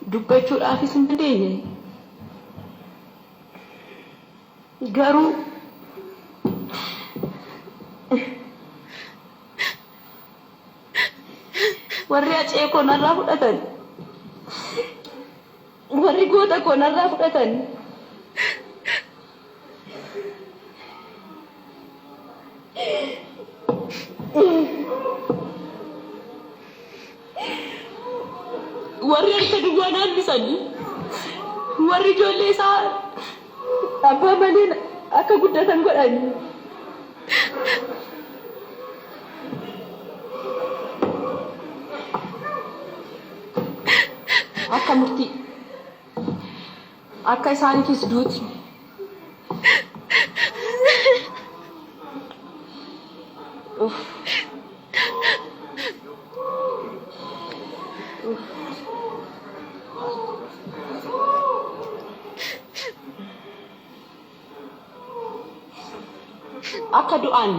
dubbachuudhaafis hin dandeenye garuu warri acee koo narraa fudhatan warri goota koo narraa fudhatan warri harka duwwaa naannisanii warri ijoollee isaa abbaa malee akka guddatan godhani akka murtii akka isaaniitis duuti akka du'an